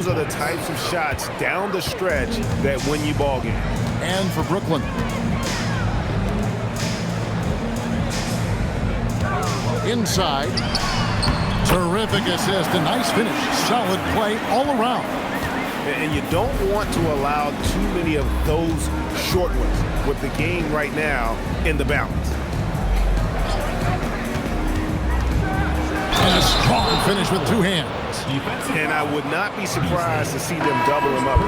Those are the types of shots down the stretch that win you ball games. And for Brooklyn. Inside. Terrific assist. A nice finish. Solid play all around. And you don't want to allow too many of those short ones with the game right now in the balance. And a strong finish with two hands. And I would not be surprised to see them double him up.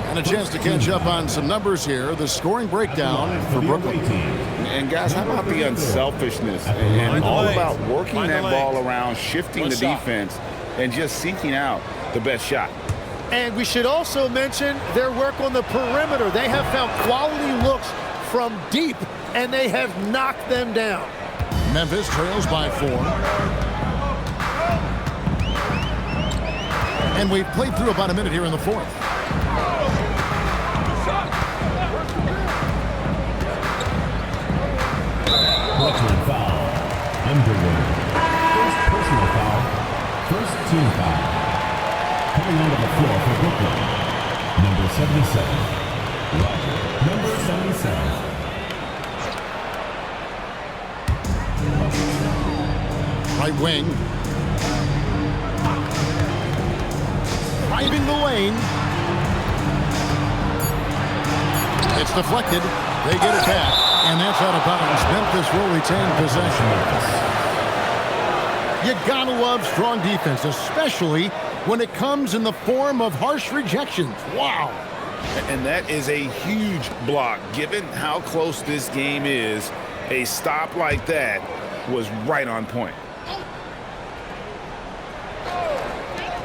And a chance to catch up on some numbers here. The scoring breakdown for Brooklyn. And guys, how about the unselfishness and all about working that ball around, shifting the defense, and just seeking out the best shot. And we should also mention their work on the perimeter. They have found quality looks from deep, and they have knocked them down. Memphis trails by 4. And we've played through about a minute here in the fourth. Brooklyn foul. Underwood. First personal foul. First team foul. Coming onto the floor for Brooklyn. Number 77. Roger. Number 77. Right wing. Driving the lane. It's deflected. They get it back. And that's out of bounds. Memphis will retain possession. You gotta love strong defense, especially when it comes in the form of harsh rejections. Wow. And that is a huge block. Given how close this game is, a stop like that was right on point.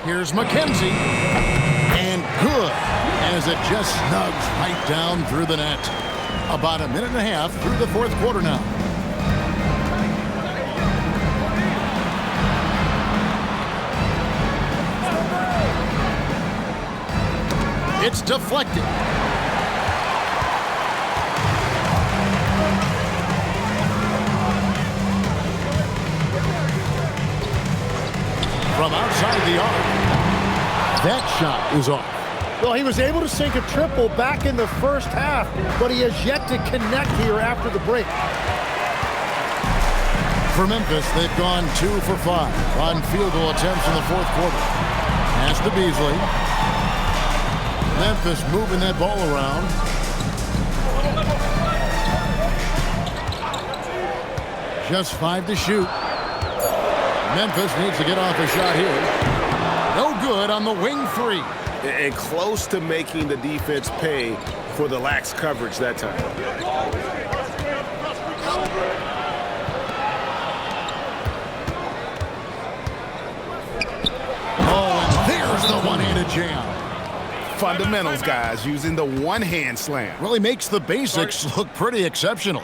Here's McKenzie. And good, as it just snugs right down through the net. About a minute and a half through the fourth quarter now. It's deflected. From outside the arc. That shot is off. Well, he was able to sink a triple back in the first half, but he has yet to connect here after the break. For Memphis, they've gone 2 for 5 on field goal attempts in the fourth quarter. Pass to Beasley. Memphis moving that ball around. Just 5 to shoot. Memphis needs to get off a shot here. No good on the wing 3. And close to making the defense pay for the lax coverage that time. Oh, and there's the one-handed jam. Fundamentals, guys, using the one-hand slam. Really makes the basics look pretty exceptional.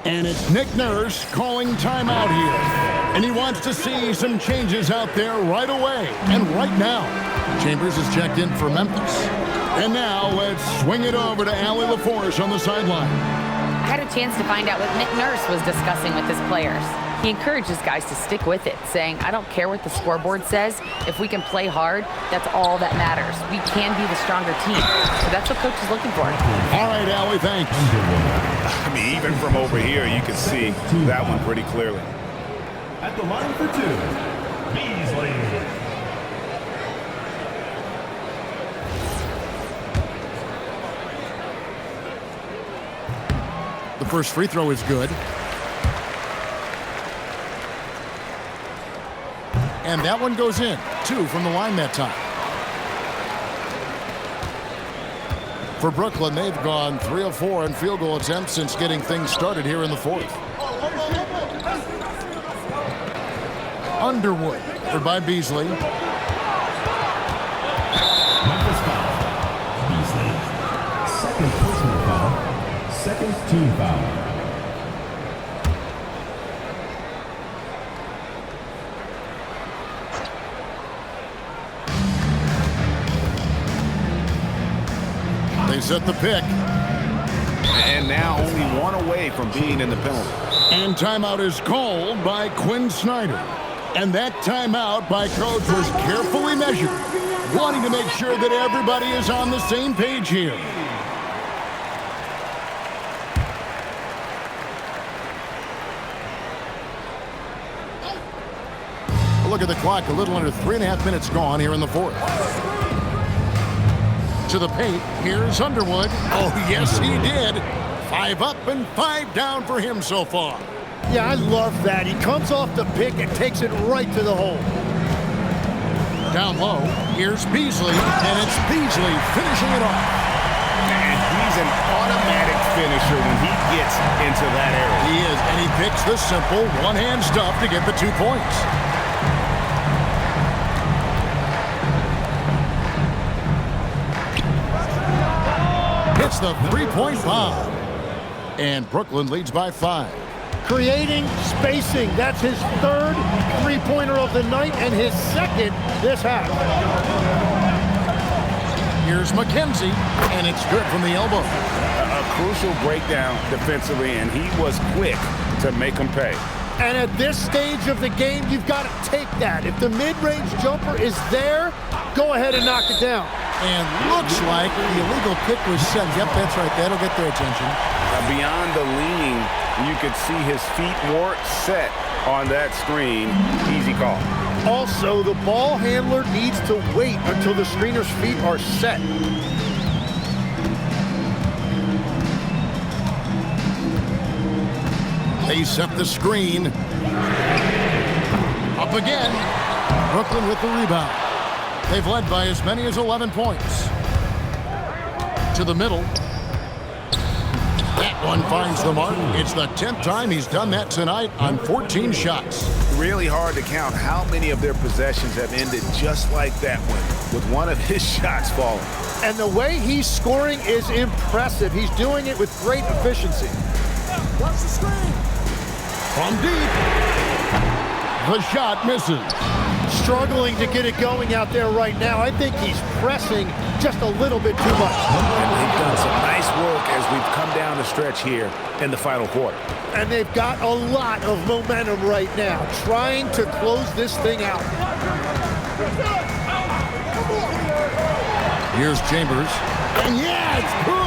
And it's Nick Nurse calling timeout here. And he wants to see some changes out there right away and right now. Chambers has checked in for Memphis. And now let's swing it over to Allie LaForce on the sideline. I had a chance to find out what Nick Nurse was discussing with his players. He encourages guys to stick with it, saying, I don't care what the scoreboard says. If we can play hard, that's all that matters. We can be the stronger team. So that's what Coach is looking for. All right, Allie, thanks. I mean, even from over here, you can see that one pretty clearly. At the line for 2, Beasley. The first free throw is good. And that one goes in. 2 from the line that time. For Brooklyn, they've gone 3 of 4 in field goal attempts since getting things started here in the fourth. Underwood, covered by Beasley. Memphis foul. Beasley. Second personal foul. Second team foul. They set the pick. And now only one away from being in the penalty. And timeout is called by Quinn Snyder. And that timeout by Coach was carefully measured. wanting to make sure that everybody is on the same page here. Look at the clock, a little under 3.5 minutes gone here in the fourth. To the paint, here's Underwood. Oh, yes, he did. 5 up and 5 down for him so far. Yeah, I love that. He comes off the pick and takes it right to the hole. Down low, here's Beasley, and it's Beasley finishing it off. And he's an automatic finisher when he gets into that area. He is, and he picks the simple one-hand stuff to get the 2 points. Hits the three-point bomb. And Brooklyn leads by 5. Creating spacing. That's his 3rd three-pointer of the night and his 2nd this half. Here's McKenzie, and it's good from the elbow. A crucial breakdown defensively, and he was quick to make him pay. And at this stage of the game, you've got to take that. If the mid-range jumper is there, go ahead and knock it down. And looks like the illegal kick was set. Yep, that's right. That'll get their attention. Beyond the leaning, you could see his feet more set on that screen. Easy call. Also, the ball handler needs to wait until the screener's feet are set. They set the screen. Up again. Brooklyn with the rebound. They've led by as many as 11 points. To the middle. That one finds the mark. It's the 10th time he's done that tonight on 14 shots. Really hard to count how many of their possessions have ended just like that one, with one of his shots falling. And the way he's scoring is impressive. He's doing it with great efficiency. Watch the screen. From deep. The shot misses. Struggling to get it going out there right now. I think he's pressing just a little bit too much. And they've done some nice work as we've come down the stretch here in the final quarter. And they've got a lot of momentum right now, trying to close this thing out. Here's Chambers. And yeah, it's good.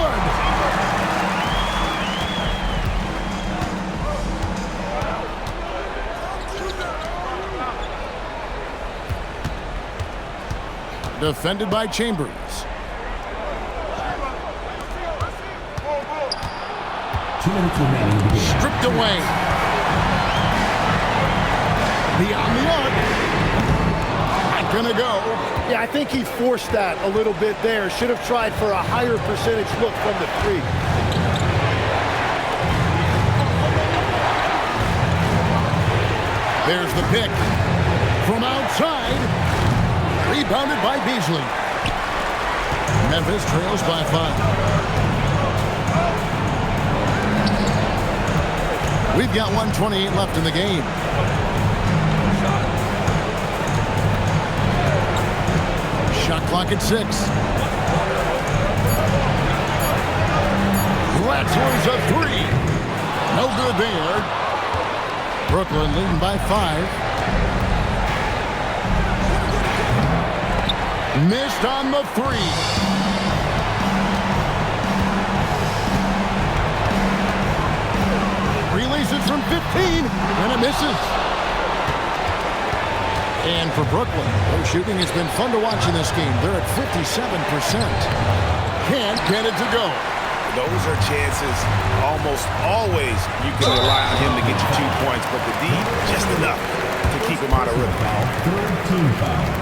Defended by Chambers. Stripped away. Beyond the arc. Not gonna go. Yeah, I think he forced that a little bit there. Should have tried for a higher percentage look from the 3. There's the pick. From outside. Rebounded by Beasley. Memphis trails by 5. We've got 1:28 left in the game. Shot clock at 6. Glatzer's a 3. No good there. Brooklyn leading by 5. Missed on the 3. Releases from 15, and it misses. And for Brooklyn, their shooting has been fun to watch in this game. They're at 57%. Can't get it to go. Those are chances almost always you can rely on him to get you 2 points, but the D, just enough to keep him out of rhythm. Third team foul.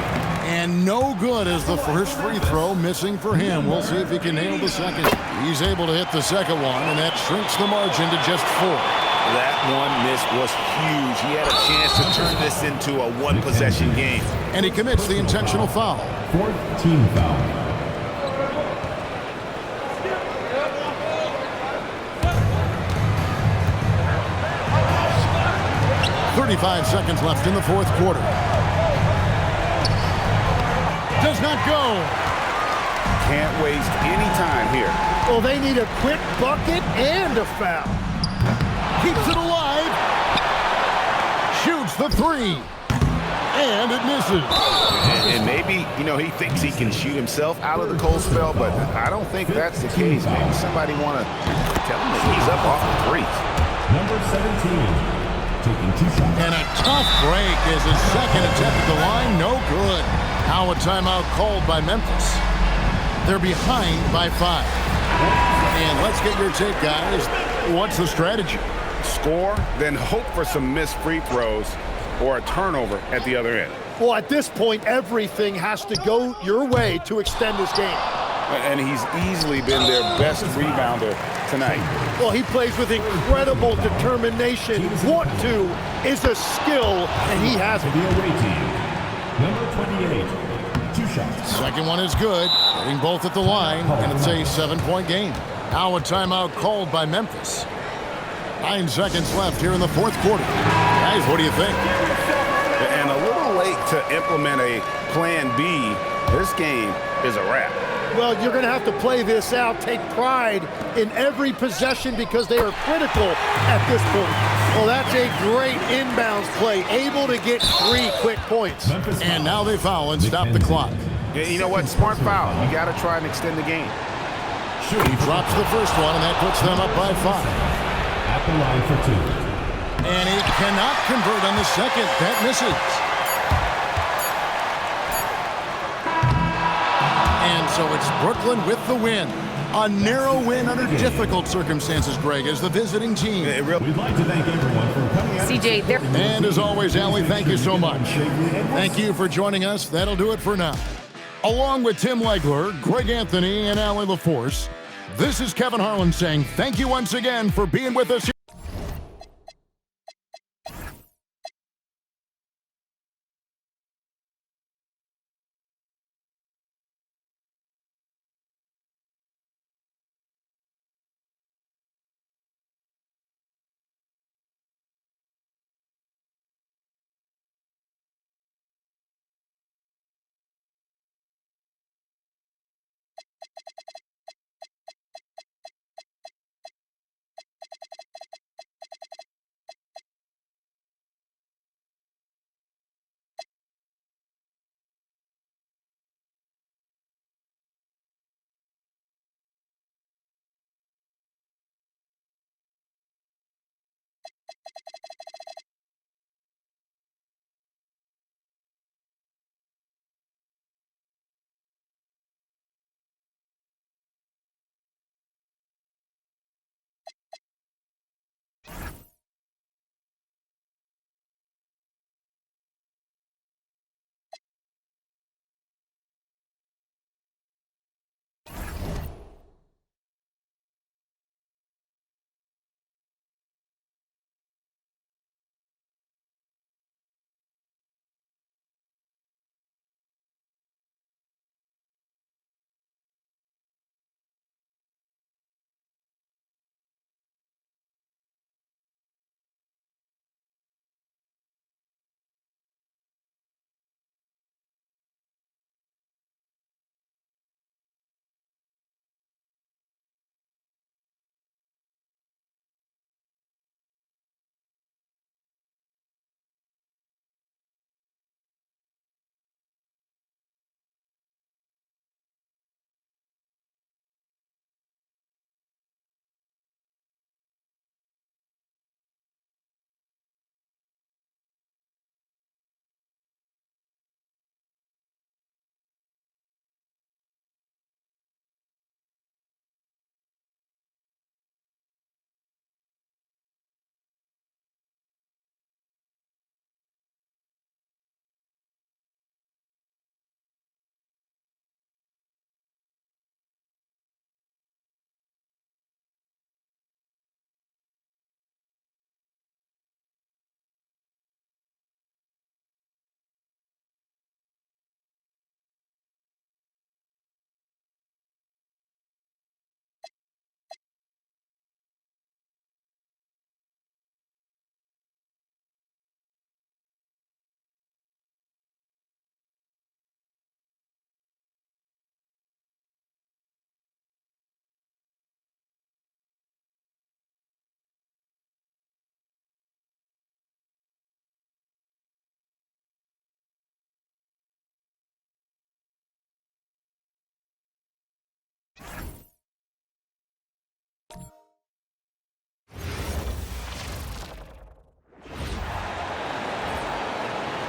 And no good as the first free throw missing for him. We'll see if he can nail the second. He's able to hit the second one, and that shrinks the margin to just 4. That one miss was huge. He had a chance to turn this into a one-possession game. And he commits the intentional foul. Fourth team foul. 35 seconds left in the fourth quarter. Does not go. Can't waste any time here. Well, they need a quick bucket and a foul. Keeps it alive. Shoots the 3. And it misses. And maybe, he thinks he can shoot himself out of the cold spell, but I don't think that's the case. Maybe somebody want to tell him that he's up off the threes. Number 17. Taking 2 shots. And a tough break is his second attempt at the line. No good. Now a timeout called by Memphis. They're behind by 5. And let's get your take, guys. What's the strategy? Score, then hope for some missed free throws or a turnover at the other end. Well, at this point, everything has to go your way to extend this game. And he's easily been their best rebounder tonight. Well, he plays with incredible determination. Want to is a skill, and he has it. The away team. Number 28. 2 shots. Second one is good. Hitting both at the line, and it's a 7-point game. Now a timeout called by Memphis. 9 seconds left here in the fourth quarter. Guys, what do you think? And a little late to implement a plan B. This game is a wrap. Well, you're going to have to play this out, take pride in every possession because they are critical at this point. Well, that's a great inbounds play, able to get 3 quick points. And now they foul and stop the clock. Yeah, you know what? Smart foul. You got to try and extend the game. He drops the first one, and that puts them up by 5. At the line for 2. And he cannot convert on the second. That misses. And so it's Brooklyn with the win. A narrow win under difficult circumstances, Greg, as the visiting team. We'd like to thank everyone for coming out. CJ, they're... And as always, Allie, thank you so much. Thank you for joining us. That'll do it for now. Along with Tim Legler, Greg Anthony, and Allie LaForce, this is Kevin Harlan saying thank you once again for being with us here.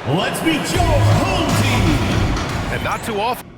Let's meet your home team. And not too often.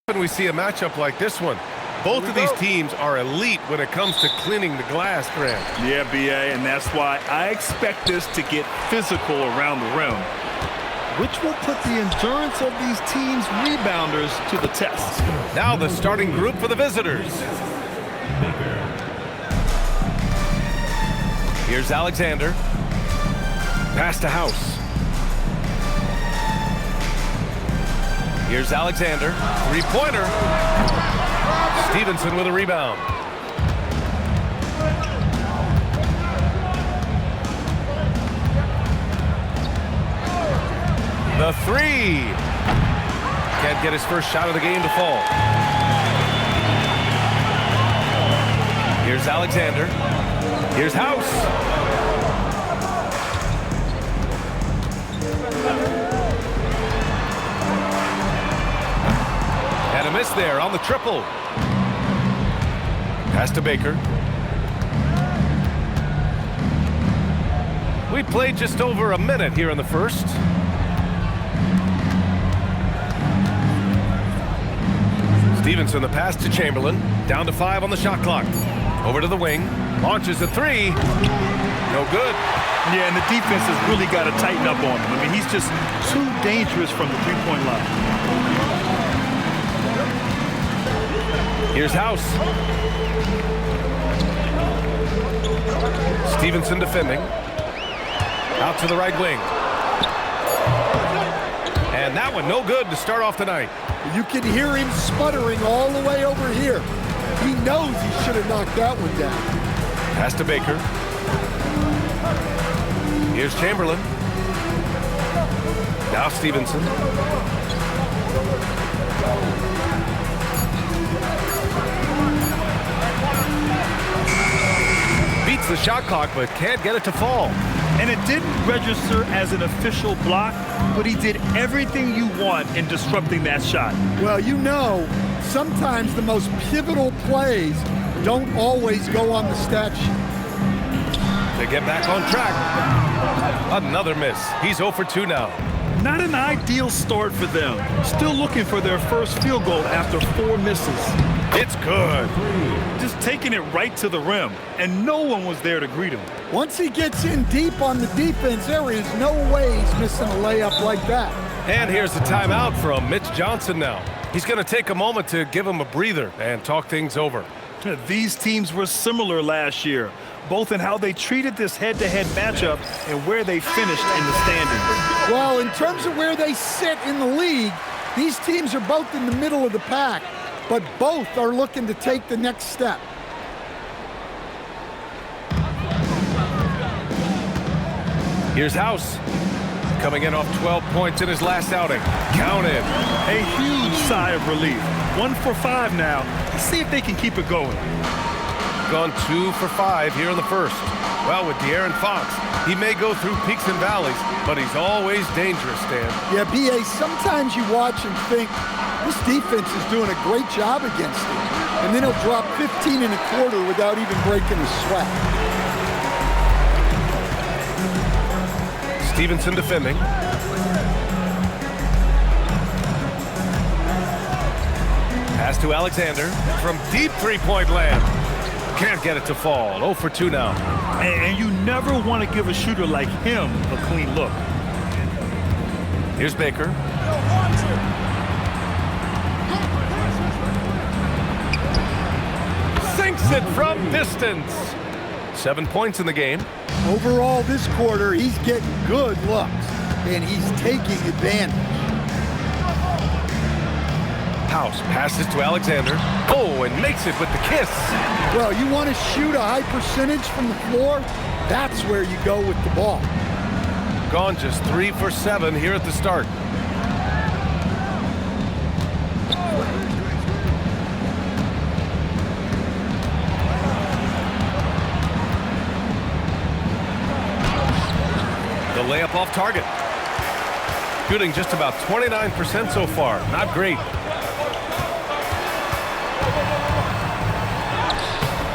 When we see a matchup like this one, both of these teams are elite when it comes to cleaning the glass, Grant. Yeah, BA, and that's why I expect this to get physical around the rim, which will put the endurance of these teams' rebounders to the test. Now the starting group for the visitors. Here's Alexander. Pass to House. Here's Alexander. Three-pointer. Stevenson with a rebound. The three. Can't get his first shot of the game to fall. Here's Alexander. Here's House. And a miss there on the triple. Pass to Baker. We played just over a minute here in the first. Stevenson, the pass to Chamberlain. Down to 5 on the shot clock. Over to the wing. Launches a three. No good. Yeah, and the defense has really got to tighten up on him. I mean, he's just too dangerous from the three-point line. Here's House. Stevenson defending. Out to the right wing. And that one no good to start off the night. You can hear him sputtering all the way over here. He knows he should have knocked that one down. Pass to Baker. Here's Chamberlain. Now Stevenson. Beats the shot clock, but can't get it to fall. And it didn't register as an official block, but he did everything you want in disrupting that shot. Well, you know, sometimes the most pivotal plays don't always go on the stat sheet. They get back on track. Another miss. He's 0 for 2 now. Not an ideal start for them. Still looking for their first field goal after 4 misses. It's good. Just taking it right to the rim, and no one was there to greet him. Once he gets in deep on the defense, there is no way he's missing a layup like that. And here's the timeout from Mitch Johnson now. He's going to take a moment to give him a breather and talk things over. These teams were similar last year, both in how they treated this head-to-head matchup and where they finished in the standings. Well, in terms of where they sit in the league, these teams are both in the middle of the pack, but both are looking to take the next step. Here's House. Coming in off 12 points in his last outing. Count it. A huge sigh of relief. 1 for 5 now. Let's see if they can keep it going. Gone 2 for 5 here in the first. Well, with De'Aaron Fox, he may go through peaks and valleys, but he's always dangerous, Dan. Yeah, B.A., sometimes you watch and think, this defense is doing a great job against him. And then he'll drop 15 and a quarter without even breaking a sweat. Stevenson defending. Pass to Alexander from deep three-point land. Can't get it to fall. 0 for 2 now. And you never want to give a shooter like him a clean look. Here's Baker. Sinks it from distance. 7 points in the game. Overall, this quarter, he's getting good looks, and he's taking advantage. House passes to Alexander. Oh, and makes it with the kiss. Well, you want to shoot a high percentage from the floor? That's where you go with the ball. Gone just 3 for 7 here at the start. The layup off target. Shooting just about 29% so far. Not great.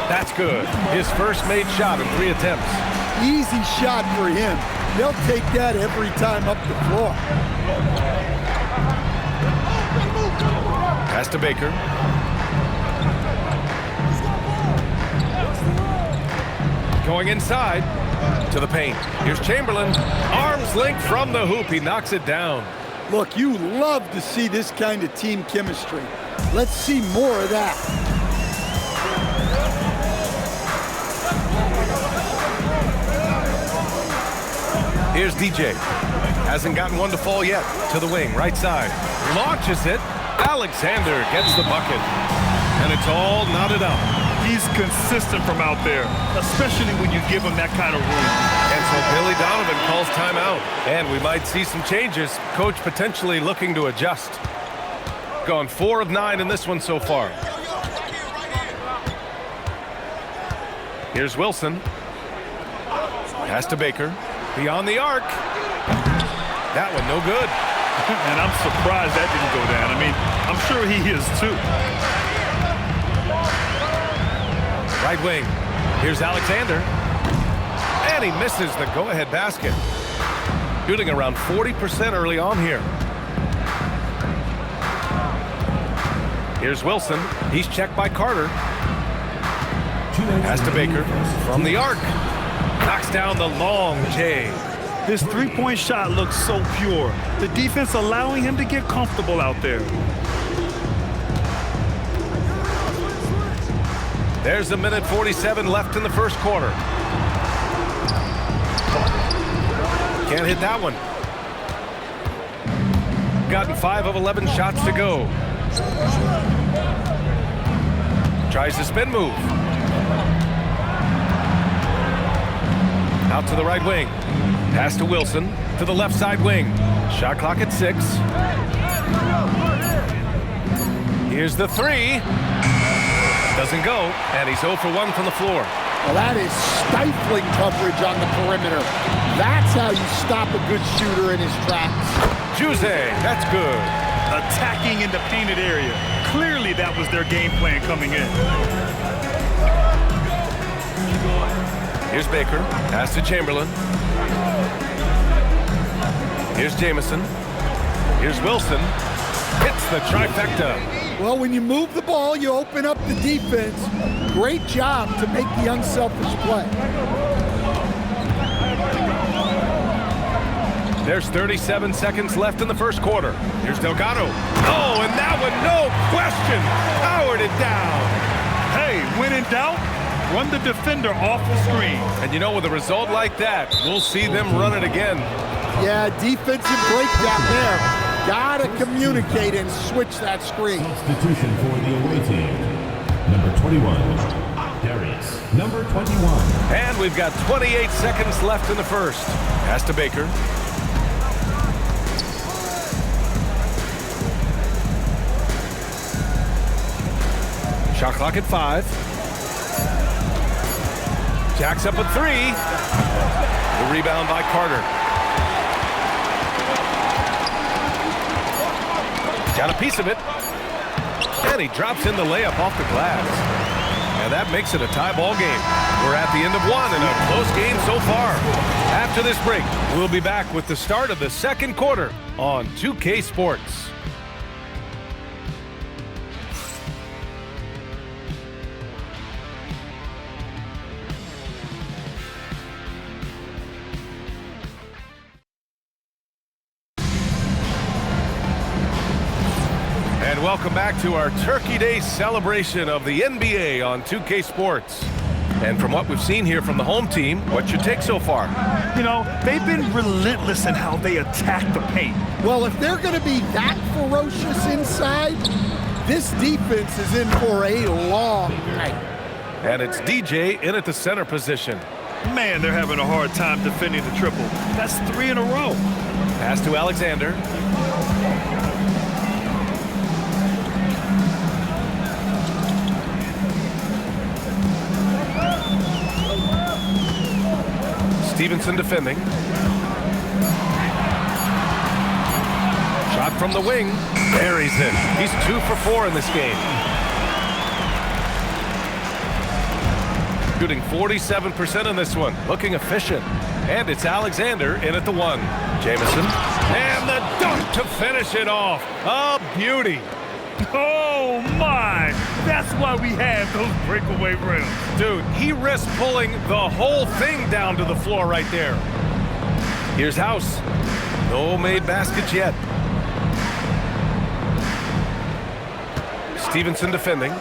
That's good. His first made shot in 3 attempts. Easy shot for him. They'll take that every time up the floor. Pass to Baker. Going inside to the paint. Here's Chamberlain. Arms length from the hoop. He knocks it down. Look, you love to see this kind of team chemistry. Let's see more of that. Here's DJ. Hasn't gotten one to fall yet. To the wing, right side. Launches it. Alexander gets the bucket. And it's all knotted up. He's consistent from out there, especially when you give him that kind of room. And so Billy Donovan calls timeout. And we might see some changes. Coach potentially looking to adjust. Gone 4 of 9 in this one so far. Here's Wilson. Pass to Baker. Beyond the arc. That one no good. And I'm surprised that didn't go down. I mean, I'm sure he is too. Right wing. Here's Alexander. And he misses the go-ahead basket. Shooting around 40% early on here. Here's Wilson. He's checked by Carter. Pass to Baker. From the arc. Knocks down the long J. His three-point shot looks so pure. The defense allowing him to get comfortable out there. There's a minute 47 left in the first quarter. Can't hit that one. Gotten 5 of 11 shots to go. Tries the spin move. Out to the right wing. Pass to Wilson. To the left side wing. Shot clock at 6. Here's the 3. Doesn't go. And he's 0 for 1 from the floor. Well, that is stifling coverage on the perimeter. That's how you stop a good shooter in his tracks. Jose, that's good. Attacking in the painted area. Clearly that was their game plan coming in. Here's Baker. Pass to Chamberlain. Here's Jamison. Here's Wilson. Hits the trifecta. Well, when you move the ball, you open up the defense. Great job to make the unselfish play. There's 37 seconds left in the first quarter. Here's Delgado. Oh, and that one, no question, powered it down. Hey, when in doubt, run the defender off the screen. And you know, with a result like that, we'll see them run it again. Yeah, defensive breakdown there. Gotta communicate and switch that screen. Substitution for the away team. Number 21, Darius. Number 21. And we've got 28 seconds left in the first. Pass to Baker. Shot clock at 5. Jacks up a 3. The rebound by Carter. Got a piece of it. And he drops in the layup off the glass. And that makes it a tie ball game. We're at the end of one and a close game so far. After this break, we'll be back with the start of the second quarter on 2K Sports. And welcome back to our Turkey Day celebration of the NBA on 2K Sports. And from what we've seen here from the home team, what's your take so far? You know, they've been relentless in how they attack the paint. Well, if they're going to be that ferocious inside, This defense is in for a long night. And it's DJ in at the center position. Man, they're having a hard time defending the triple. That's 3 in a row. Pass to Alexander. Stevenson defending. Shot from the wing. Buries it. He's 2 for 4 in this game. Shooting 47% in this one. Looking efficient. And it's Alexander in at the 1. Jamison. And the dunk to finish it off. A beauty. Oh, my. That's why we have those breakaway rims. Dude, he risked pulling the whole thing down to the floor right there. Here's House. No made baskets yet. Stevenson defending.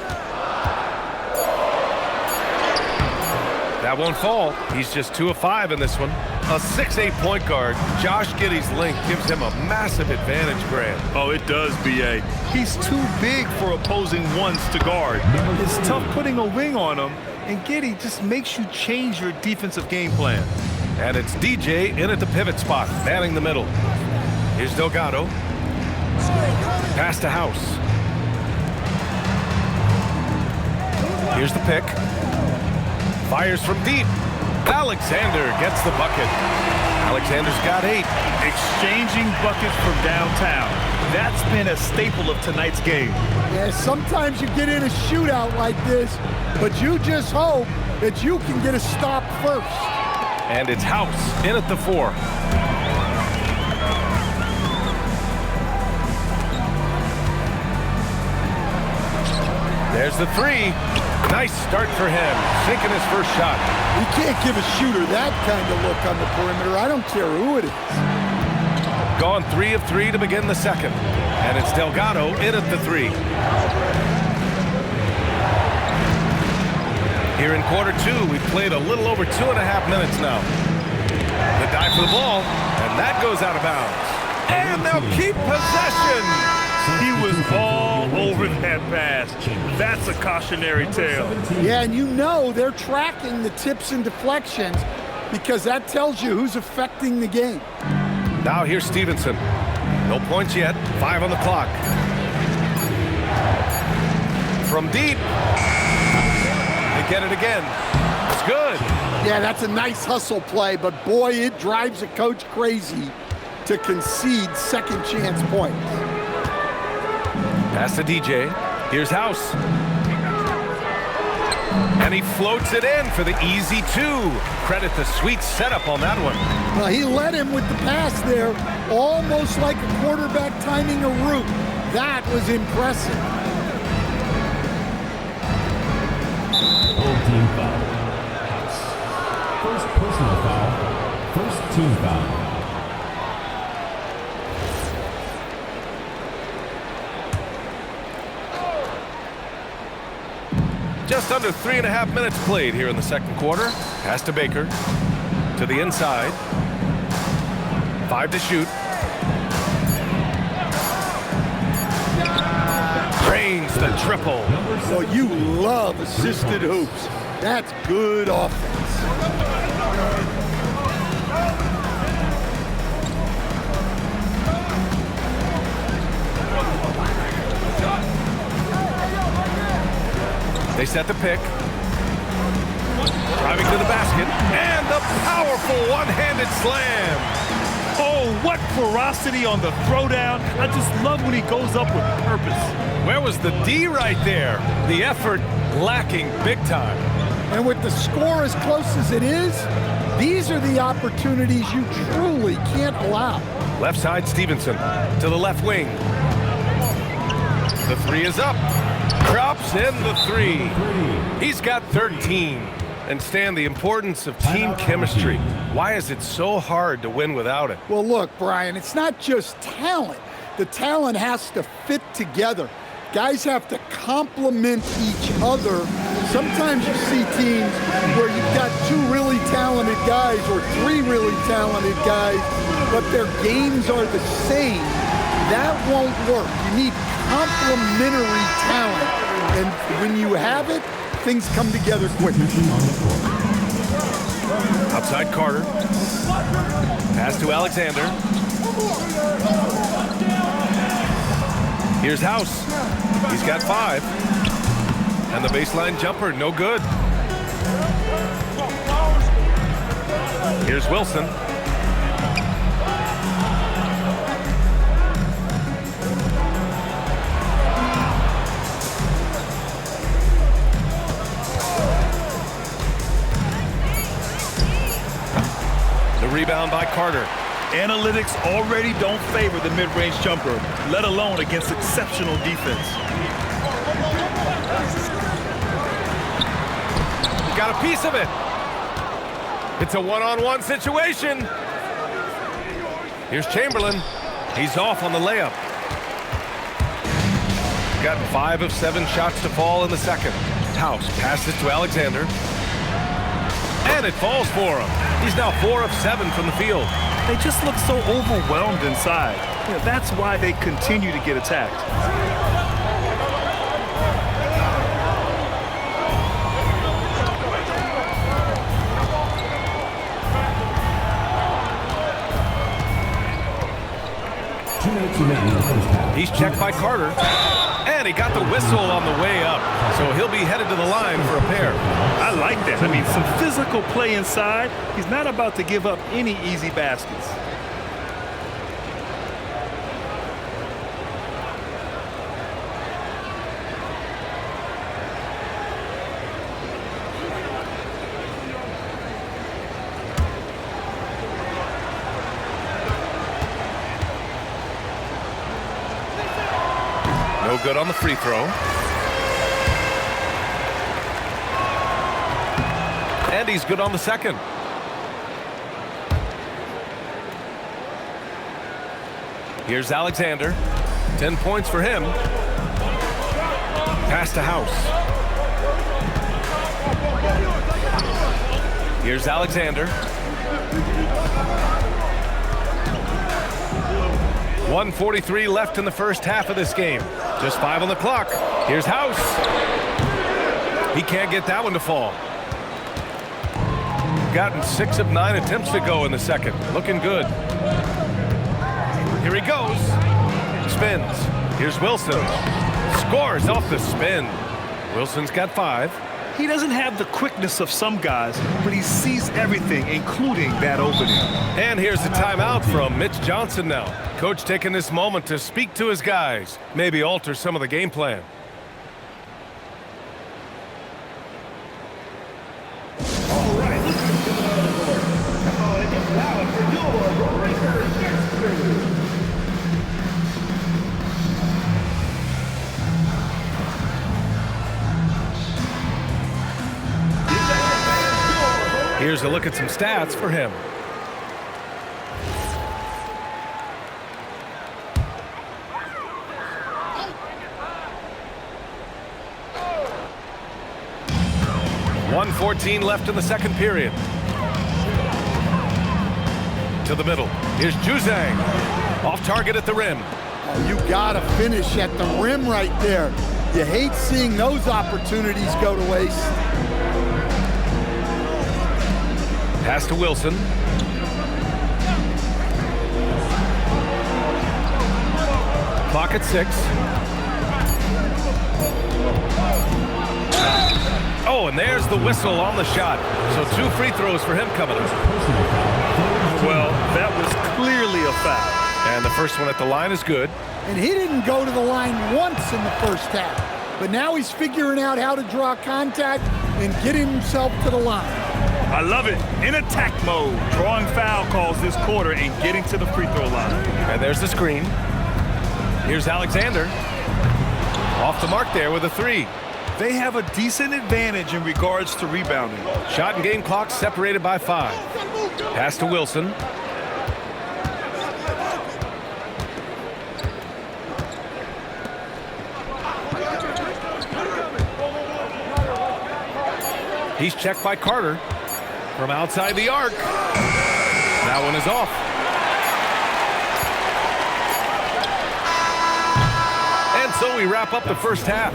That won't fall. He's just 2 of 5 in this one. A 6'8" point guard. Josh Giddey's length gives him a massive advantage, Grant. Oh, it does, B.A. He's too big for opposing ones to guard. It's tough putting a wing on him, and Giddey just makes you change your defensive game plan. And it's DJ in at the pivot spot, manning the middle. Here's Delgado. Pass to House. Here's the pick. Fires from deep. Alexander gets the bucket. Alexander's got 8. Exchanging buckets from downtown. That's been a staple of tonight's game. Yeah, sometimes you get in a shootout like this, but you just hope that you can get a stop first. And it's House in at the 4. There's the 3. Nice start for him, sinking his first shot. You can't give a shooter that kind of look on the perimeter. I don't care who it is. Gone 3 of 3 to begin the second. And it's Delgado in at the 3. Here in quarter 2, we've played a little over 2.5 minutes now. The dive for the ball, and that goes out of bounds. And they'll keep possession. He was all over that pass. That's a cautionary tale. Yeah, and you know they're tracking the tips and deflections because that tells you who's affecting the game. Now here's Stevenson. No points yet. 5 on the clock. From deep. They get it again. It's good. Yeah, that's a nice hustle play, but boy, it drives a coach crazy to concede second chance points. Pass to DJ. Here's House. And he floats it in for the easy 2. Credit the sweet setup on that one. Well, he led him with the pass there, almost like a quarterback timing a route. That was impressive. Whole team foul. First personal foul. First team foul. Just under 3.5 minutes played here in the second quarter. Pass to Baker. To the inside. 5 to shoot. Drains the triple. So you love assisted hoops. That's good offense. They set the pick. Driving to the basket. And the powerful one-handed slam. Oh, what ferocity on the throwdown. I just love when he goes up with purpose. Where was the D right there? The effort lacking big time. And with the score as close as it is, these are the opportunities you truly can't allow. Left side Stevenson to the left wing. The 3 is up. Drops in the 3. He's got 13. And Stan, the importance of team chemistry. Why is it so hard to win without it? Well, look, Brian, it's not just talent. The talent has to fit together. Guys have to complement each other. Sometimes you see teams where you've got 2 really talented guys or 3 really talented guys, but their games are the same. that won't work. You need complementary talent. And when you have it, things come together quickly. Outside Carter. Pass to Alexander. Here's House. He's got 5. And the baseline jumper, no good. Here's Wilson. The rebound by Carter. Analytics already don't favor the mid-range jumper, let alone against exceptional defense. Got a piece of it. It's a one-on-one situation. Here's Chamberlain. He's off on the layup. Got 5 of 7 shots to fall in the second. House passes to Alexander. And it falls for him. He's now 4 of 7 from the field. They just look so overwhelmed inside. That's why they continue to get attacked. He's checked by Carter. And he got the whistle on the way up. So he'll be headed to the line for a pair. I like that. I mean, some physical play inside. He's not about to give up any easy baskets. No good on the free throw. And he's good on the second. Here's Alexander. 10 points for him. Pass to House. Here's Alexander. 1:43 left in the first half of this game. Just 5 on the clock. Here's House. He can't get that one to fall. Gotten 6 of 9 attempts to go in the second. Looking good. Here he goes. Spins. Here's Wilson. Scores off the spin. Wilson's got 5. He doesn't have the quickness of some guys, but he sees everything, including that opening. And here's the timeout from Mitch Johnson now. Coach taking this moment to speak to his guys, maybe alter some of the game plan. All right, let's go to the board. Come on and get loud for your Breakers Nxt. Here's a look at some stats for him. .114 left in the second period. To the middle. Here's Juzang. Off target at the rim. Oh, you gotta finish at the rim right there. You hate seeing those opportunities go to waste. Pass to Wilson. Clock at 6. Oh, and there's the whistle on the shot. So 2 free throws for him coming up. Well, that was clearly a foul. And the first one at the line is good. And he didn't go to the line once in the first half. But now he's figuring out how to draw contact and get himself to the line. I love it. In attack mode, drawing foul calls this quarter and getting to the free throw line. And there's the screen. Here's Alexander. Off the mark there with a 3. They have a decent advantage in regards to rebounding. Shot and game clock separated by 5. Pass to Wilson. He's checked by Carter. From outside the arc. That one is off. And so we wrap up the first half,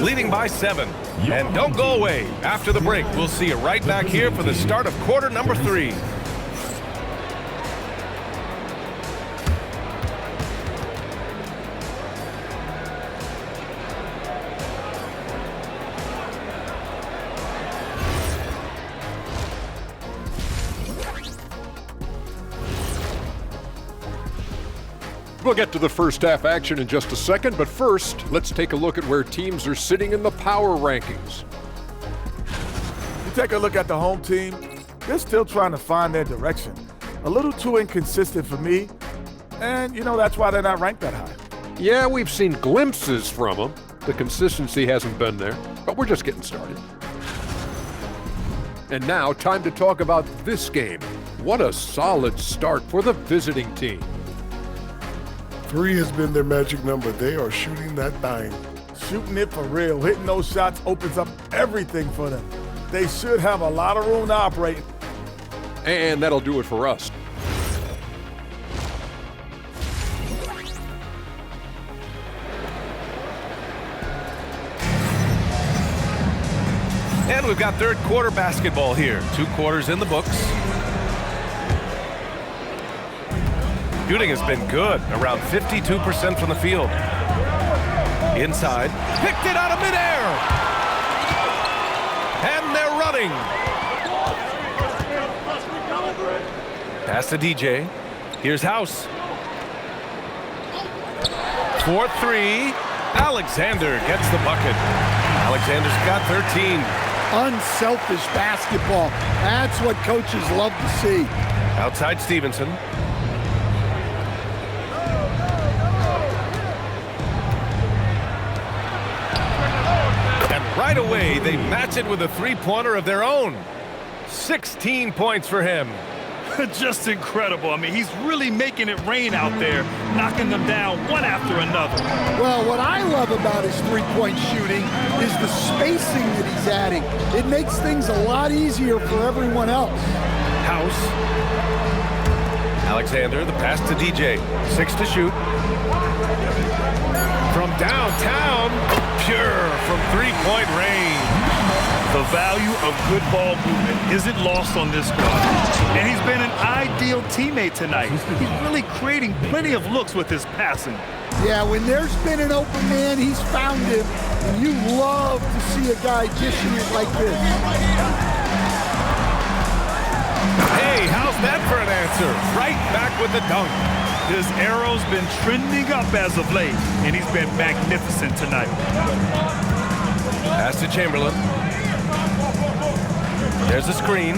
leading by 7. And don't go away. After the break, we'll see you right back here for the start of quarter number 3. We'll get to the first half action in just a second, but first, let's take a look at where teams are sitting in the power rankings. You take a look at the home team, they're still trying to find their direction. A little too inconsistent for me, and, that's why they're not ranked that high. Yeah, we've seen glimpses from them. The consistency hasn't been there, but we're just getting started. And now, time to talk about this game. What a solid start for the visiting team. 3 has been their magic number. They are shooting that thing. Shooting it for real. Hitting those shots opens up everything for them. They should have a lot of room to operate. And that'll do it for us. And we've got third quarter basketball here. 2 quarters in the books. Shooting has been good, around 52% from the field. Inside, picked it out of midair. And they're running. Pass to DJ. Here's House. 4-3. Alexander gets the bucket. Alexander's got 13. Unselfish basketball. That's what coaches love to see. Outside Stevenson. Right away, they match it with a 3-pointer of their own. 16 points for him. Just incredible. I mean, he's really making it rain out there, knocking them down one after another. Well, what I love about his three-point shooting is the spacing that he's adding. It makes things a lot easier for everyone else. House. Alexander, the pass to DJ. 6 to shoot. From downtown, pure from 3-point range. The value of good ball movement isn't lost on this squad. And he's been an ideal teammate tonight. He's really creating plenty of looks with his passing. Yeah, when there's been an open man, he's found him. And you love to see a guy dishing it like this. Hey, how's that for an answer? Right back with the dunk. His arrow's been trending up as of late, and he's been magnificent tonight. Pass to Chamberlain. There's a screen.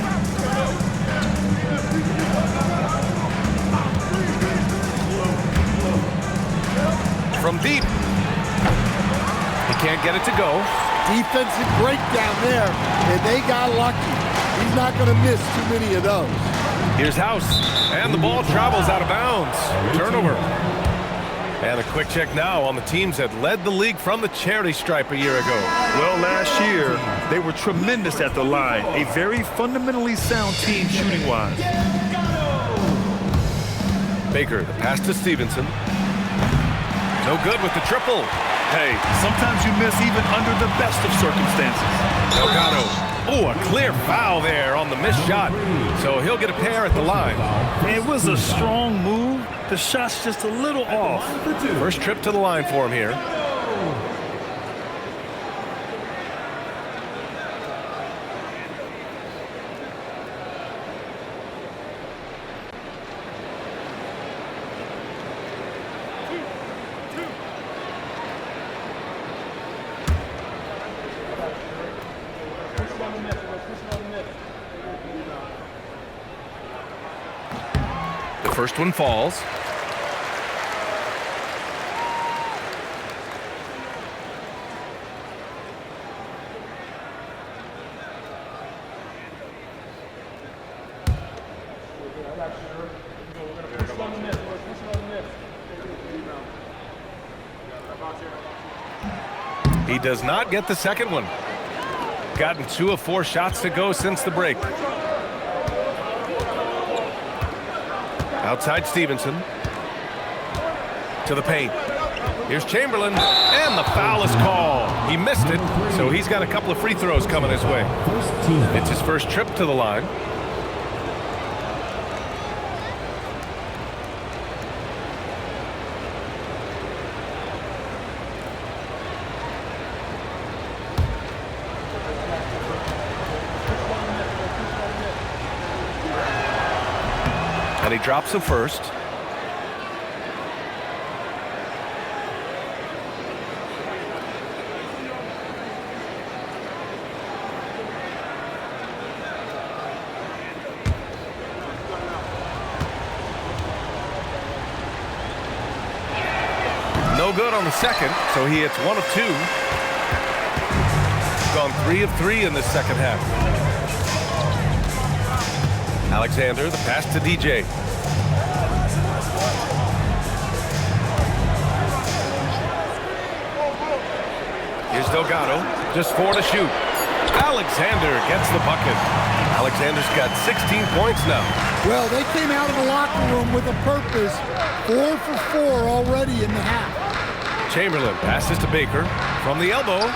From deep. He can't get it to go. Defensive breakdown there, and they got lucky. He's not going to miss too many of those. Here's House, and the ball travels out of bounds. Turnover. And a quick check now on the teams that led the league from the charity stripe a year ago. Well, last year, they were tremendous at the line. A very fundamentally sound team shooting-wise. Baker, the pass to Stevenson. No good with the triple. Hey, sometimes you miss even under the best of circumstances. Delgado. Oh, a clear foul there on the missed shot. So he'll get a pair at the line. It was a strong move. The shot's just a little off. First trip to the line for him here. The first one falls. He does not get the second one. Gotten 2 of 4 shots to go since the break. Outside Stevenson. To the paint. Here's Chamberlain, and the foul is called. He missed it, so he's got a couple of free throws coming his way. It's his first trip to the line. And he drops the first. No good on the second, so he hits 1 of 2. Gone 3 of 3 in this second half. Alexander, the pass to DJ. Here's Delgado, just 4 to shoot. Alexander gets the bucket. Alexander's got 16 points now. Well, they came out of the locker room with a purpose. 4 for 4 already in the half. Chamberlain passes to Baker from the elbow.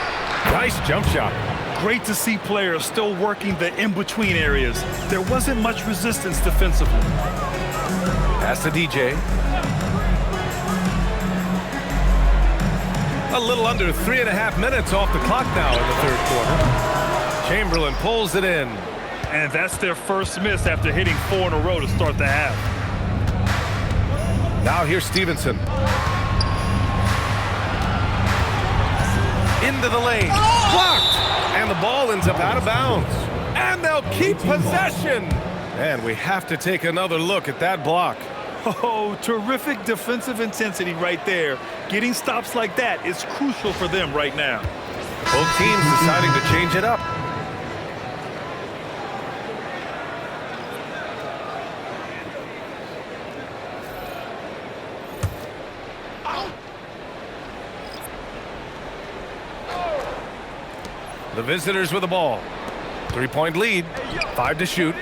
Nice jump shot. Great to see players still working the in-between areas. There wasn't much resistance defensively. Pass to DJ. A little under 3.5 minutes off the clock now in the third quarter. Chamberlain pulls it in. And that's their first miss after hitting 4 in a row to start the half. Now here's Stevenson. Into the lane. Blocked! And the ball ends up out of bounds. And they'll keep possession. And we have to take another look at that block. Oh, terrific defensive intensity right there. Getting stops like that is crucial for them right now. Both teams deciding to change it up. The visitors with the ball. 3-point lead. 5 to shoot.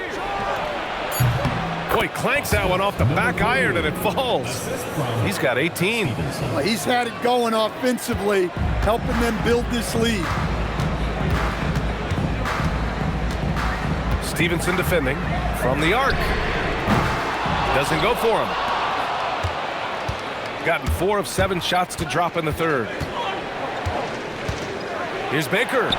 Boy, clanks that one off the back iron and it falls. He's got 18. Well, he's had it going offensively, helping them build this lead. Stevenson defending from the arc. Doesn't go for him. Gotten 4 of 7 shots to drop in the third. Here's Baker.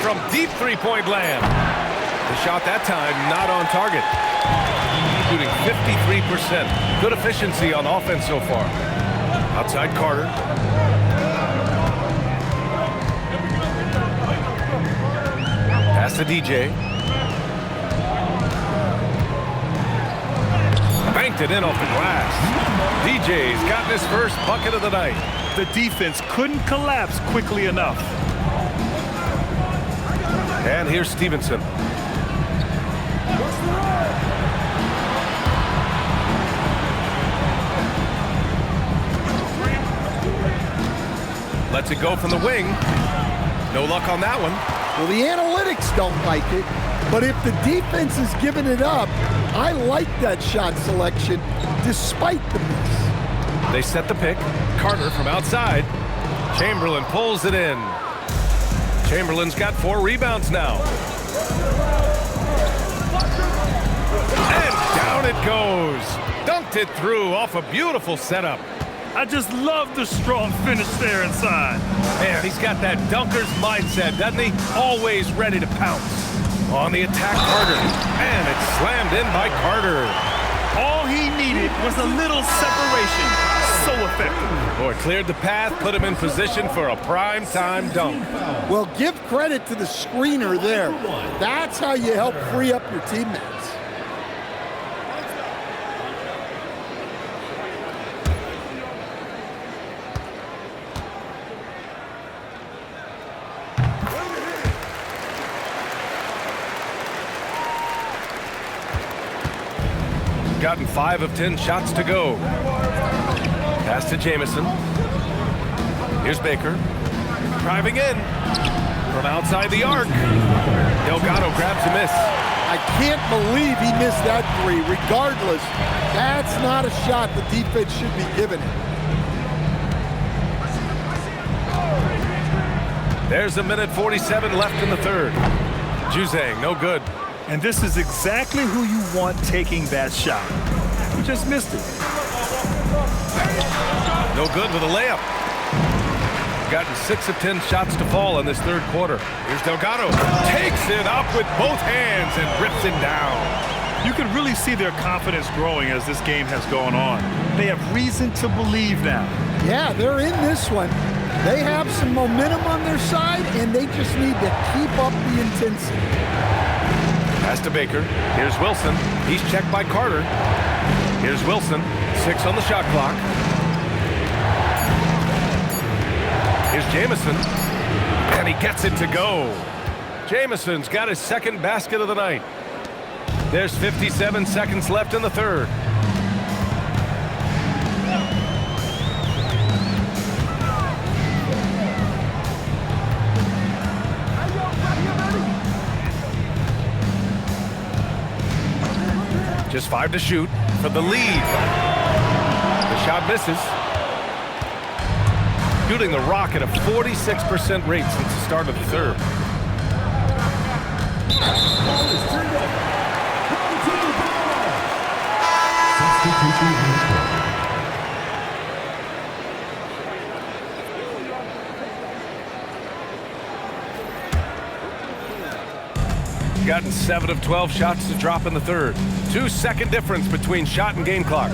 From deep 3-point land. The shot that time not on target. Shooting 53%. Good efficiency on offense so far. Outside Carter. Pass to DJ. Banked it in off the glass. DJ's gotten his first bucket of the night. The defense couldn't collapse quickly enough. And here's Stevenson. Lets it go from the wing. No luck on that one. Well, the analytics don't like it, but if the defense is giving it up, I like that shot selection despite the miss. They set the pick. Carter from outside. Chamberlain pulls it in. Chamberlain's got 4 rebounds now. And down it goes. Dunked it through off a beautiful setup. I just love the strong finish there inside. Man, he's got that dunker's mindset, doesn't he? Always ready to pounce. On the attack, Carter. And it's slammed in by Carter. All he needed was a little separation. So effective. Boy, cleared the path, put him in position for a prime-time dunk. Well, give credit to the screener there. That's how you help free up your teammates. Gotten 5 of 10 shots to go. Pass to Jamison. Here's Baker. Driving in. From outside the arc, Delgado grabs a miss. I can't believe he missed that three. Regardless, that's not a shot the defense should be giving him. There's a minute 47 left in the third. Juzang, no good. And this is exactly who you want taking that shot. He just missed it. No good with a layup. Gotten 6 of 10 shots to fall in this third quarter. Here's Delgado. Takes it up with both hands and rips it down. You can really see their confidence growing as this game has gone on. They have reason to believe now. Yeah, they're in this one. They have some momentum on their side, and they just need to keep up the intensity. Pass to Baker. Here's Wilson. He's checked by Carter. Here's Wilson. 6 on the shot clock. Here's Jamison, and he gets it to go. Jamison's got his second basket of the night. There's 57 seconds left in the third. Just 5 to shoot for the lead. The shot misses. Shooting the rock at a 46% rate since the start of the third. Gotten 7 of 12 shots to drop in the third. 2-second difference between shot and game clock.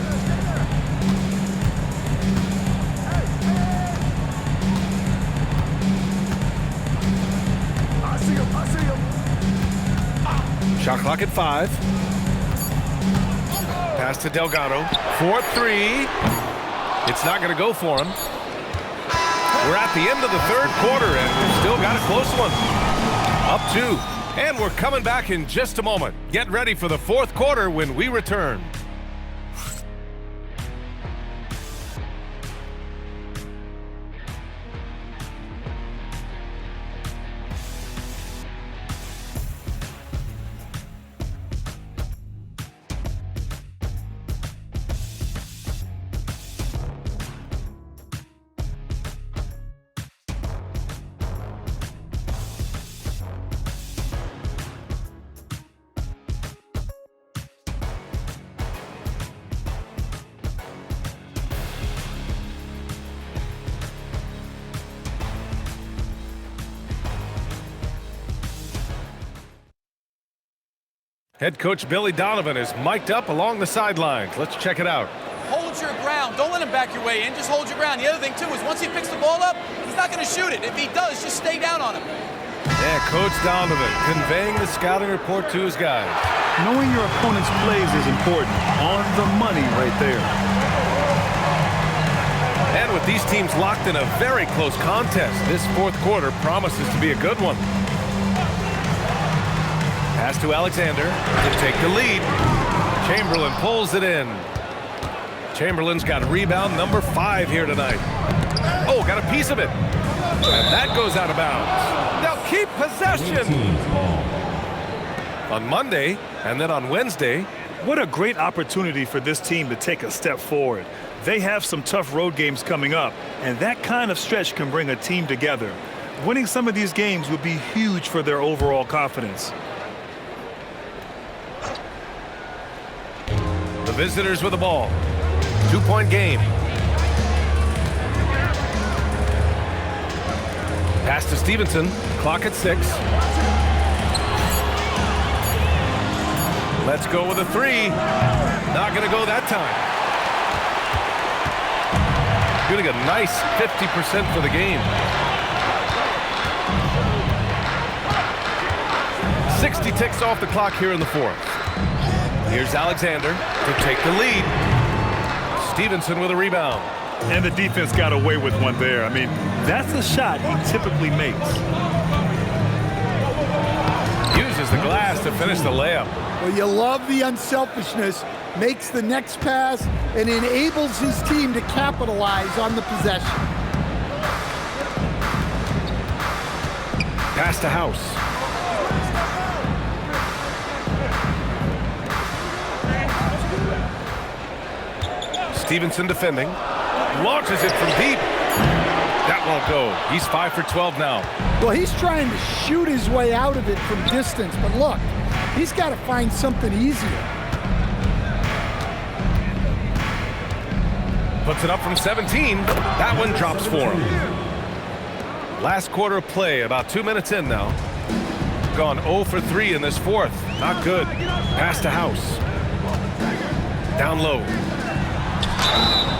Shot clock at 5. Pass to Delgado. 4-3. It's not going to go for him. We're at the end of the third quarter, and we've still got a close one. Up 2. And we're coming back in just a moment. Get ready for the fourth quarter when we return. Head coach Billy Donovan is mic'd up along the sidelines. Let's check it out. Hold your ground. Don't let him back your way in. Just hold your ground. The other thing, too, is once he picks the ball up, he's not going to shoot it. If he does, just stay down on him. Yeah, Coach Donovan conveying the scouting report to his guys. Knowing your opponent's plays is important. On the money right there. And with these teams locked in a very close contest, this fourth quarter promises to be a good one. Pass to Alexander to take the lead. Chamberlain pulls it in. Chamberlain's got rebound number 5 here tonight. Oh, got a piece of it. And that goes out of bounds. They'll keep possession. On Monday and then on Wednesday. What a great opportunity for this team to take a step forward. They have some tough road games coming up, and that kind of stretch can bring a team together. Winning some of these games would be huge for their overall confidence. The visitors with the ball. 2-point game. Pass to Stevenson. Clock at 6. Let's go with a 3. Not going to go that time. Shooting a nice 50% for the game. 60 ticks off the clock here in the fourth. Here's Alexander to take the lead. Stevenson with a rebound. And the defense got away with one there. I mean, that's a shot he typically makes. Uses the glass to finish the layup. Well, you love the unselfishness. Makes the next pass and enables his team to capitalize on the possession. Pass to House. Stevenson defending. Launches it from deep. That won't go. He's 5 for 12 now. Well, he's trying to shoot his way out of it from distance, but look, he's got to find something easier. Puts it up from 17. That one drops for him. Last quarter of play, about 2 minutes in now. Gone 0 for 3 in this fourth. Not good. Pass to House. Down low.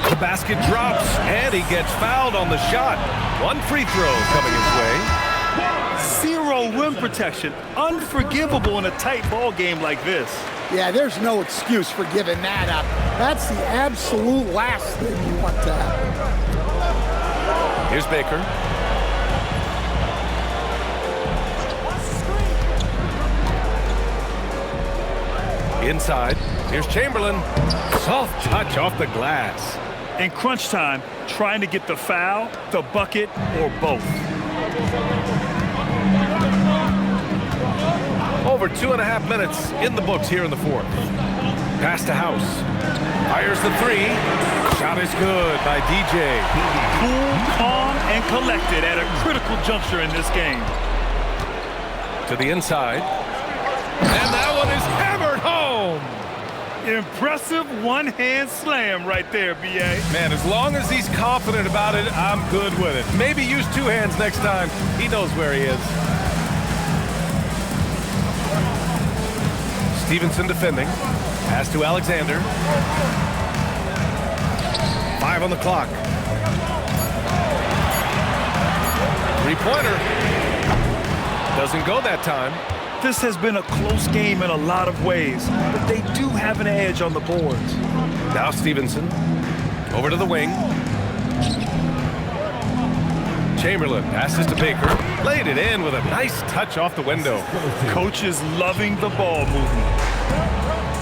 The basket drops, and he gets fouled on the shot. One free throw coming his way. Zero rim protection. Unforgivable in a tight ball game like this. Yeah, there's no excuse for giving that up. That's the absolute last thing you want to happen. Here's Baker. Inside. Here's Chamberlain. Soft touch off the glass. In crunch time, trying to get the foul, the bucket, or both. Over 2.5 minutes in the books here in the fourth. Pass to House. Fires the three. Shot is good by DJ. Cool, calm, and collected at a critical juncture in this game. To the inside. And that one is hammered home. Impressive one-hand slam right there, B.A. Man, as long as he's confident about it, I'm good with it. Maybe use 2 hands next time. He knows where he is. Stevenson defending. Pass to Alexander. 5 on the clock. 3-pointer. Doesn't go that time. This has been a close game in a lot of ways, but they do have an edge on the boards. Now Stevenson. Over to the wing. Chamberlain passes to Baker. Laid it in with a nice touch off the window. Coach is loving the ball movement.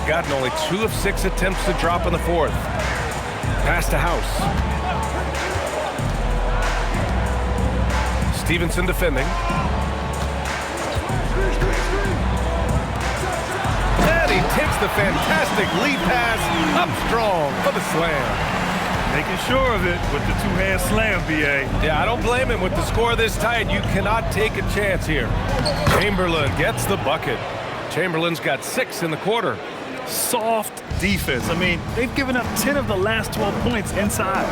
Gotten only 2 of 6 attempts to drop in the fourth. Pass to House. Stevenson defending. And he takes the fantastic lead pass up strong for the slam. Making sure of it with the 2-hand slam, B.A. Yeah, I don't blame him. With the score this tight, you cannot take a chance here. Chamberlain gets the bucket. Chamberlain's got 6 in the quarter. Soft defense. I mean, they've given up 10 of the last 12 points inside.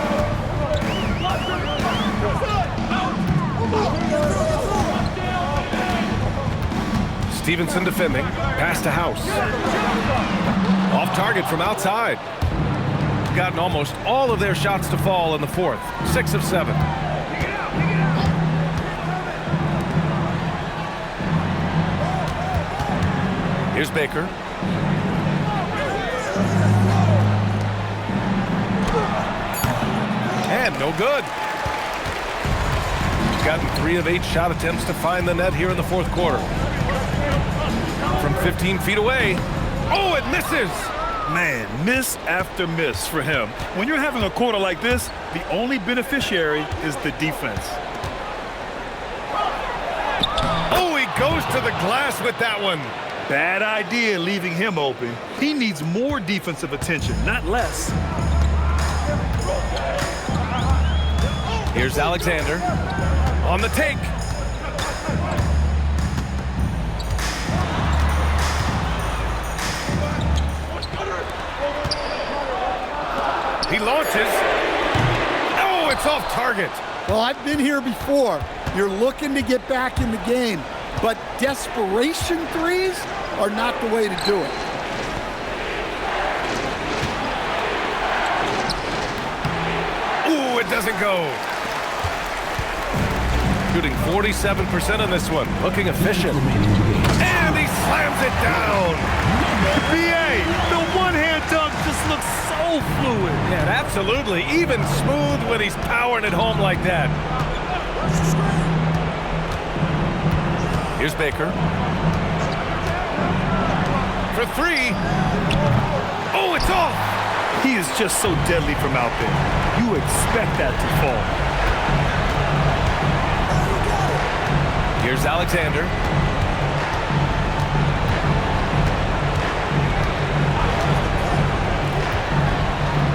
Stevenson defending. Pass to House. Off target from outside. Gotten almost all of their shots to fall in the fourth. 6 of 7. Here's Baker. And no good. Gotten 3 of 8 shot attempts to find the net here in the fourth quarter. From 15 feet away. Oh, it misses! Man, miss after miss for him. When you're having a quarter like this, the only beneficiary is the defense. Oh, he goes to the glass with that one. Bad idea leaving him open. He needs more defensive attention, not less. Here's Alexander on the take. He launches. Oh, it's off target. Well, I've been here before. You're looking to get back in the game, but desperation threes are not the way to do it. Ooh, it doesn't go. Shooting 47% on this one. Looking efficient. And he slams it down. B.A., the one-hand dunk just looks so fluid. Yeah, absolutely. Even smooth when he's powering it home like that. Here's Baker. For 3. Oh, it's off. He is just so deadly from out there. You expect that to fall. Here's Alexander.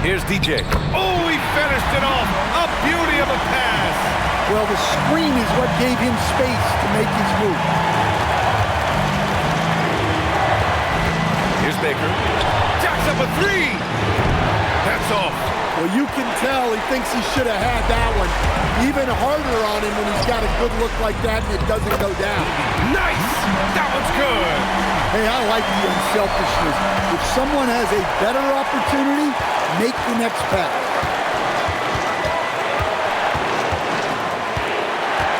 Here's DJ. Oh, he finished it off. A beauty of a pass. Well, the screen is what gave him space to make his move. Here's Baker. Jacks up a three. That's off. Well, you can tell he thinks he should have had that one. Even harder on him when he's got a good look like that and it doesn't go down. Nice. That one's good. Hey, I like the unselfishness. If someone has a better opportunity, make the next pass.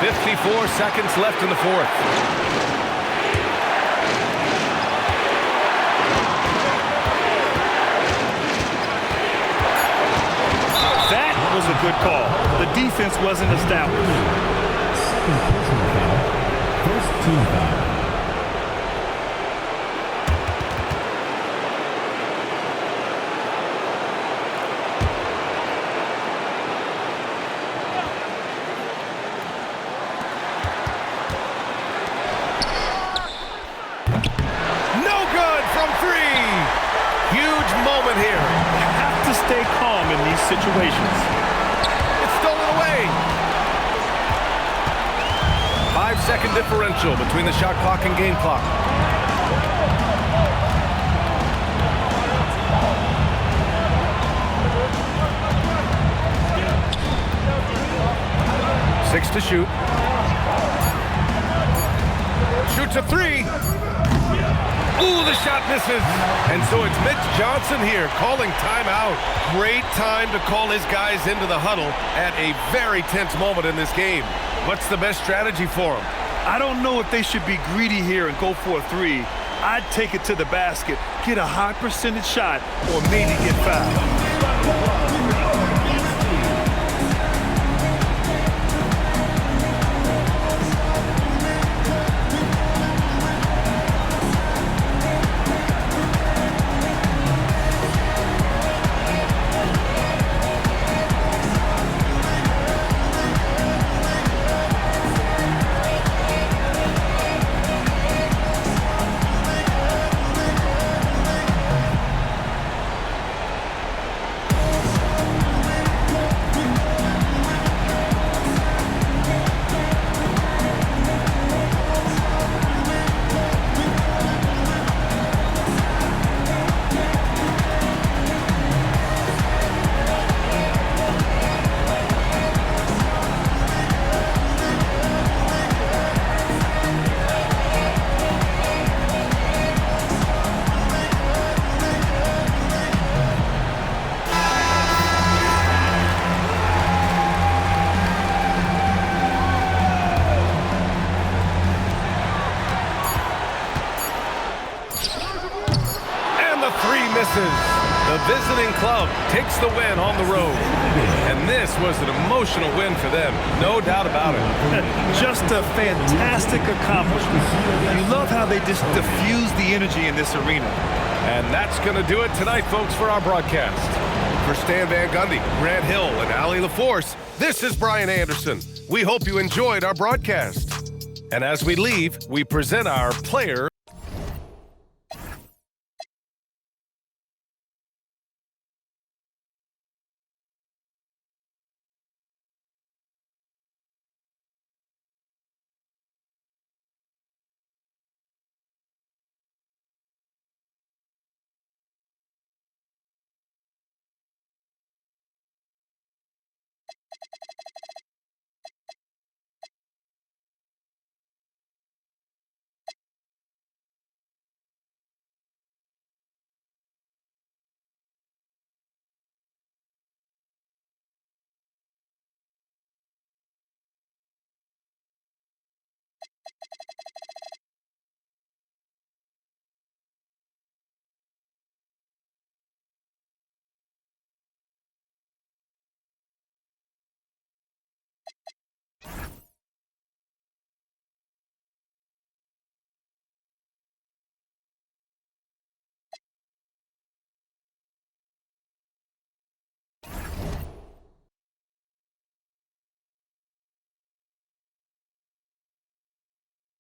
54 seconds left in the fourth. That was a good call. The defense wasn't established. Second personal foul. First team foul. No good from three. Huge moment here. You have to stay calm in these situations. It's stolen away. 5-second differential between the shot clock and game clock. Six to shoot. Shoots a three. Ooh, the shot misses. And so it's Mitch Johnson here calling timeout. Great time to call his guys into the huddle at a very tense moment in this game. What's the best strategy for them? I don't know if they should be greedy here and go for a three. I'd take it to the basket, get a high percentage shot, or maybe get fouled. The visiting club takes the win on the road. And this was an emotional win for them, no doubt about it. Just a fantastic accomplishment. You love how they just diffuse the energy in this arena. And that's going to do it tonight, folks, for our broadcast. For Stan Van Gundy, Grant Hill, and Allie LaForce, this is Brian Anderson. We hope you enjoyed our broadcast. And as we leave, we present our player